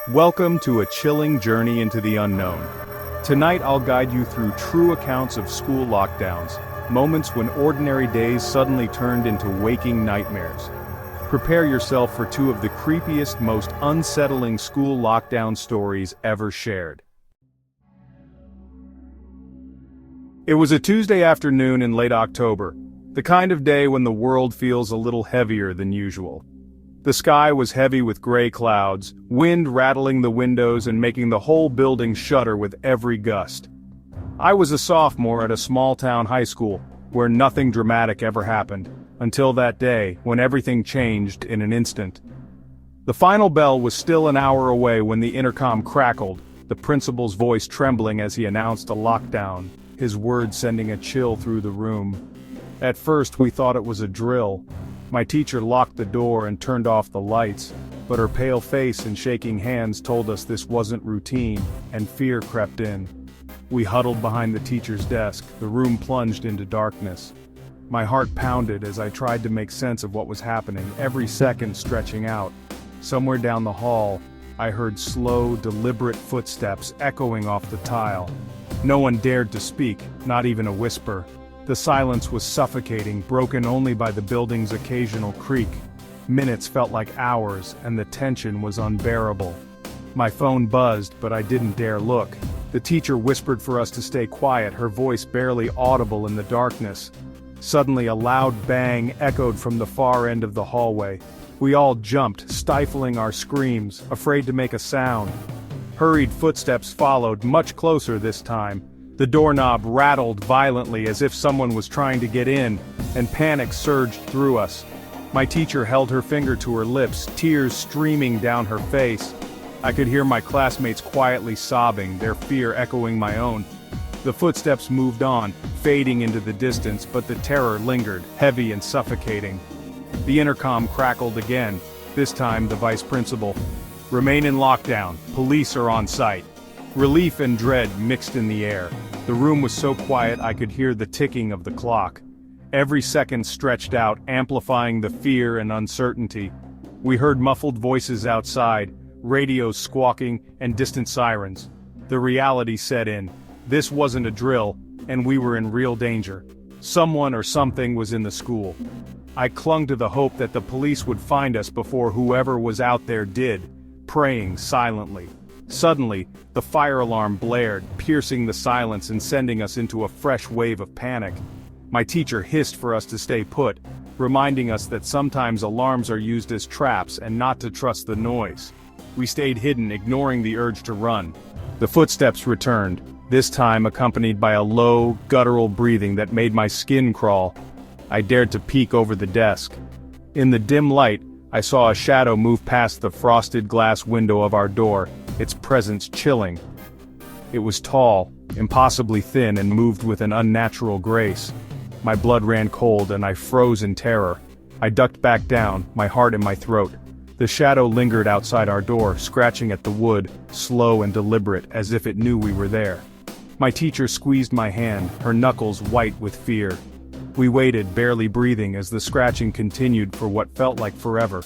Welcome to a chilling journey into the unknown. Tonight I'll guide you through true accounts of school lockdowns, moments when ordinary days suddenly turned into waking nightmares. Prepare yourself for two of the creepiest, most unsettling school lockdown stories ever shared. It was a Tuesday afternoon in late October, the kind of day when the world feels a little heavier than usual. The sky was heavy with gray clouds, wind rattling the windows and making the whole building shudder with every gust. I was a sophomore at a small-town high school, where nothing dramatic ever happened, until that day, when everything changed in an instant. The final bell was still an hour away when the intercom crackled, the principal's voice trembling as he announced a lockdown, his words sending a chill through the room. At first we thought it was a drill. My teacher locked the door and turned off the lights, but her pale face and shaking hands told us this wasn't routine, and fear crept in. We huddled behind the teacher's desk, the room plunged into darkness. My heart pounded as I tried to make sense of what was happening, every second stretching out. Somewhere down the hall, I heard slow, deliberate footsteps echoing off the tile. No one dared to speak, not even a whisper. The silence was suffocating, broken only by the building's occasional creak. Minutes felt like hours, and the tension was unbearable. My phone buzzed, but I didn't dare look. The teacher whispered for us to stay quiet, her voice barely audible in the darkness. Suddenly a loud bang echoed from the far end of the hallway. We all jumped, stifling our screams, afraid to make a sound. Hurried footsteps followed, much closer this time. The doorknob rattled violently as if someone was trying to get in, and panic surged through us. My teacher held her finger to her lips, tears streaming down her face. I could hear my classmates quietly sobbing, their fear echoing my own. The footsteps moved on, fading into the distance, but the terror lingered, heavy and suffocating. The intercom crackled again, this time the vice principal. "Remain in lockdown, police are on site." Relief and dread mixed in the air. The room was so quiet I could hear the ticking of the clock. Every second stretched out, amplifying the fear and uncertainty. We heard muffled voices outside, radios squawking, and distant sirens. The reality set in. This wasn't a drill, and we were in real danger. Someone or something was in the school. I clung to the hope that the police would find us before whoever was out there did, praying silently. Suddenly, the fire alarm blared, piercing the silence and sending us into a fresh wave of panic. My teacher hissed for us to stay put, reminding us that sometimes alarms are used as traps and not to trust the noise. We stayed hidden, ignoring the urge to run. The footsteps returned, this time accompanied by a low, guttural breathing that made my skin crawl. I dared to peek over the desk. In the dim light, I saw a shadow move past the frosted glass window of our door, its presence chilling. It was tall, impossibly thin, and moved with an unnatural grace. My blood ran cold and I froze in terror. I ducked back down, my heart in my throat. The shadow lingered outside our door, scratching at the wood, slow and deliberate, as if it knew we were there. My teacher squeezed my hand, her knuckles white with fear. We waited, barely breathing, as the scratching continued for what felt like forever,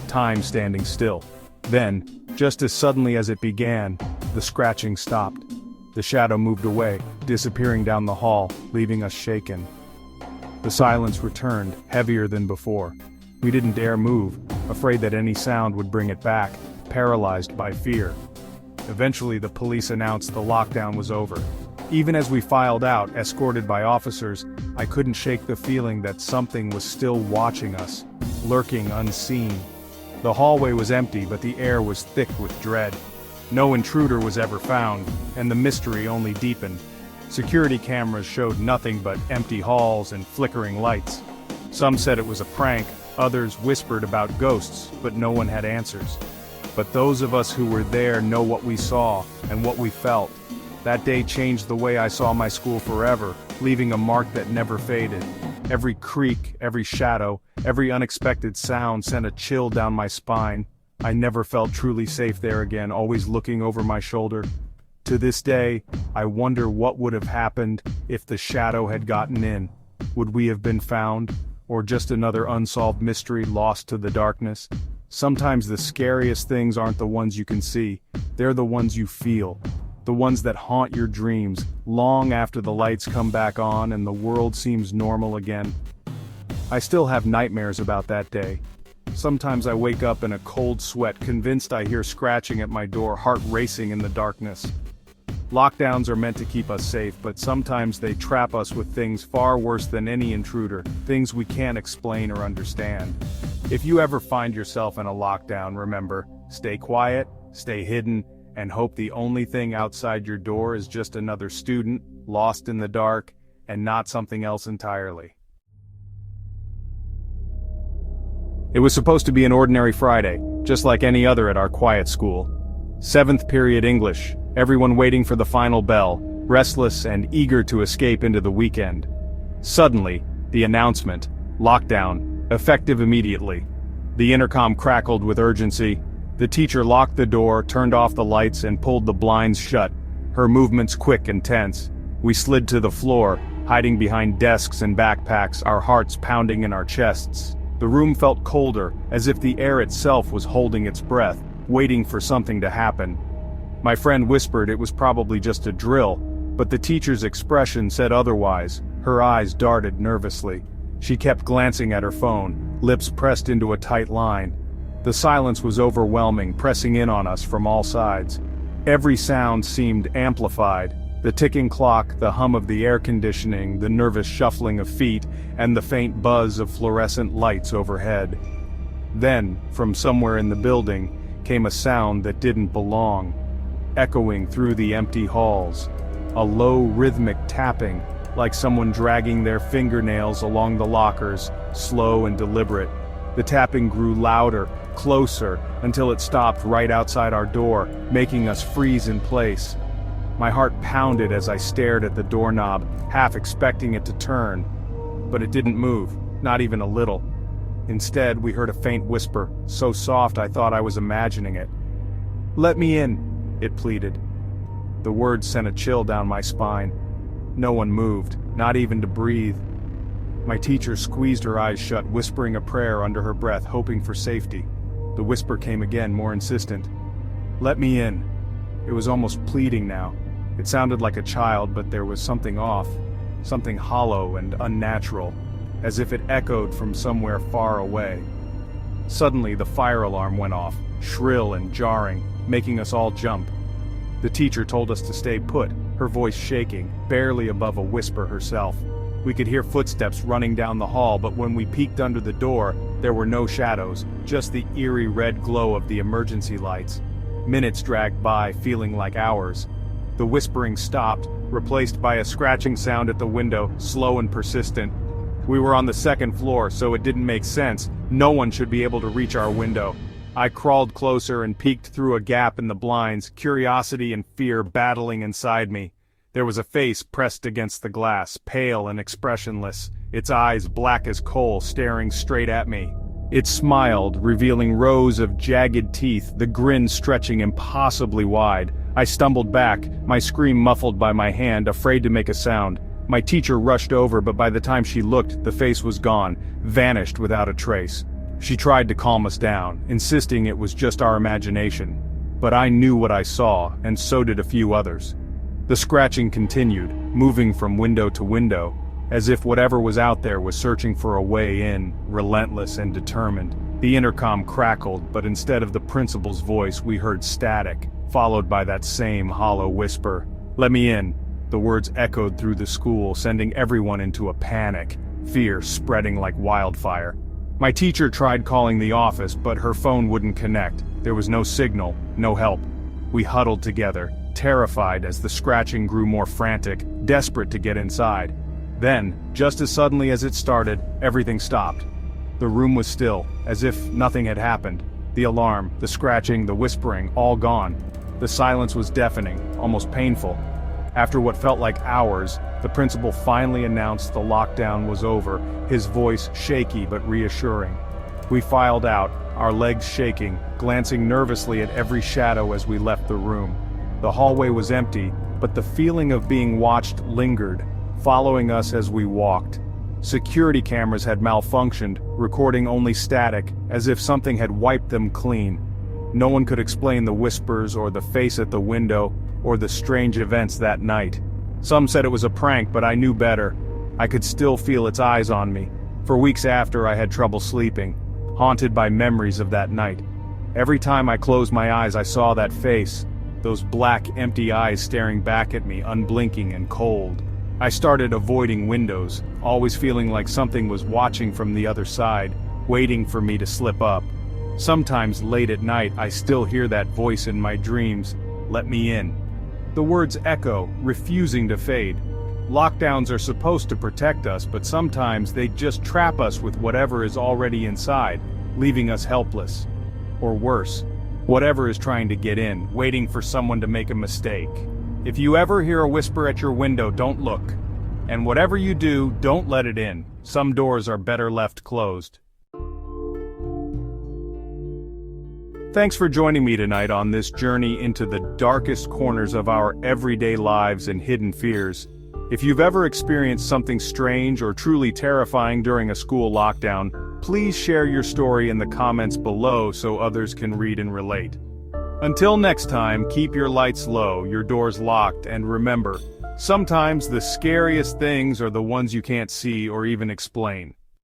time standing still. Then, just as suddenly as it began, the scratching stopped. The shadow moved away, disappearing down the hall, leaving us shaken. The silence returned, heavier than before. We didn't dare move, afraid that any sound would bring it back, paralyzed by fear. Eventually the police announced the lockdown was over. Even as we filed out, escorted by officers, I couldn't shake the feeling that something was still watching us, lurking unseen. The hallway was empty, but the air was thick with dread. No intruder was ever found, and the mystery only deepened. Security cameras showed nothing but empty halls and flickering lights. Some said it was a prank, others whispered about ghosts, but no one had answers. But those of us who were there know what we saw, and what we felt. That day changed the way I saw my school forever, leaving a mark that never faded. Every creak, every shadow, every unexpected sound sent a chill down my spine. I never felt truly safe there again, always looking over my shoulder. To this day, I wonder what would have happened if the shadow had gotten in. Would we have been found, or just another unsolved mystery lost to the darkness? Sometimes the scariest things aren't the ones you can see, they're the ones you feel. The ones that haunt your dreams, long after the lights come back on and the world seems normal again. I still have nightmares about that day. Sometimes I wake up in a cold sweat, convinced I hear scratching at my door, heart racing in the darkness. Lockdowns are meant to keep us safe, but sometimes they trap us with things far worse than any intruder, things we can't explain or understand. If you ever find yourself in a lockdown, remember, stay quiet, stay hidden, and hope the only thing outside your door is just another student, lost in the dark, and not something else entirely. It was supposed to be an ordinary Friday, just like any other at our quiet school. 7th period English, everyone waiting for the final bell, restless and eager to escape into the weekend. Suddenly, the announcement, lockdown, effective immediately. The intercom crackled with urgency. The teacher locked the door, turned off the lights, and pulled the blinds shut, her movements quick and tense. We slid to the floor, hiding behind desks and backpacks, our hearts pounding in our chests. The room felt colder, as if the air itself was holding its breath, waiting for something to happen. My friend whispered it was probably just a drill, but the teacher's expression said otherwise. Her eyes darted nervously. She kept glancing at her phone, lips pressed into a tight line. The silence was overwhelming, pressing in on us from all sides. Every sound seemed amplified. The ticking clock, the hum of the air conditioning, the nervous shuffling of feet, and the faint buzz of fluorescent lights overhead. Then, from somewhere in the building, came a sound that didn't belong, echoing through the empty halls. A low rhythmic tapping, like someone dragging their fingernails along the lockers, slow and deliberate. The tapping grew louder, closer, until it stopped right outside our door, making us freeze in place. My heart pounded as I stared at the doorknob, half expecting it to turn. But it didn't move, not even a little. Instead, we heard a faint whisper, so soft I thought I was imagining it. "Let me in," it pleaded. The words sent a chill down my spine. No one moved, not even to breathe. My teacher squeezed her eyes shut, whispering a prayer under her breath, hoping for safety. The whisper came again, more insistent. "Let me in." It was almost pleading now. It sounded like a child, but there was something off, something hollow and unnatural, as if it echoed from somewhere far away. Suddenly, the fire alarm went off, shrill and jarring, making us all jump. The teacher told us to stay put, her voice shaking, barely above a whisper herself. We could hear footsteps running down the hall, but when we peeked under the door, there were no shadows, just the eerie red glow of the emergency lights. Minutes dragged by, feeling like hours. The whispering stopped, replaced by a scratching sound at the window, slow and persistent. We were on the 2nd floor, so it didn't make sense. No one should be able to reach our window. I crawled closer and peeked through a gap in the blinds, curiosity and fear battling inside me. There was a face pressed against the glass, pale and expressionless, its eyes black as coal, staring straight at me. It smiled, revealing rows of jagged teeth, the grin stretching impossibly wide. I stumbled back, my scream muffled by my hand, afraid to make a sound. My teacher rushed over, but by the time she looked, the face was gone, vanished without a trace. She tried to calm us down, insisting it was just our imagination. But I knew what I saw, and so did a few others. The scratching continued, moving from window to window, as if whatever was out there was searching for a way in, relentless and determined. The intercom crackled, but instead of the principal's voice, we heard static, followed by that same hollow whisper. "Let me in." The words echoed through the school, sending everyone into a panic, fear spreading like wildfire. My teacher tried calling the office, but her phone wouldn't connect. There was no signal, no help. We huddled together, terrified as the scratching grew more frantic, desperate to get inside. Then, just as suddenly as it started, everything stopped. The room was still, as if nothing had happened. The alarm, the scratching, the whispering, all gone. The silence was deafening, almost painful. After what felt like hours, the principal finally announced the lockdown was over, his voice shaky but reassuring. We filed out, our legs shaking, glancing nervously at every shadow as we left the room. The hallway was empty, but the feeling of being watched lingered, following us as we walked. Security cameras had malfunctioned, recording only static, as if something had wiped them clean. No one could explain the whispers or the face at the window, or the strange events that night. Some said it was a prank, but I knew better. I could still feel its eyes on me. For weeks after, I had trouble sleeping, haunted by memories of that night. Every time I closed my eyes, I saw that face, those black, empty eyes staring back at me, unblinking and cold. I started avoiding windows, always feeling like something was watching from the other side, waiting for me to slip up. Sometimes late at night, I still hear that voice in my dreams, "Let me in." The words echo, refusing to fade. Lockdowns are supposed to protect us, but sometimes they just trap us with whatever is already inside, leaving us helpless. Or worse, whatever is trying to get in, waiting for someone to make a mistake. If you ever hear a whisper at your window, don't look. And whatever you do, don't let it in. Some doors are better left closed. Thanks for joining me tonight on this journey into the darkest corners of our everyday lives and hidden fears. If you've ever experienced something strange or truly terrifying during a school lockdown, please share your story in the comments below so others can read and relate. Until next time, keep your lights low, your doors locked, and remember, sometimes the scariest things are the ones you can't see or even explain.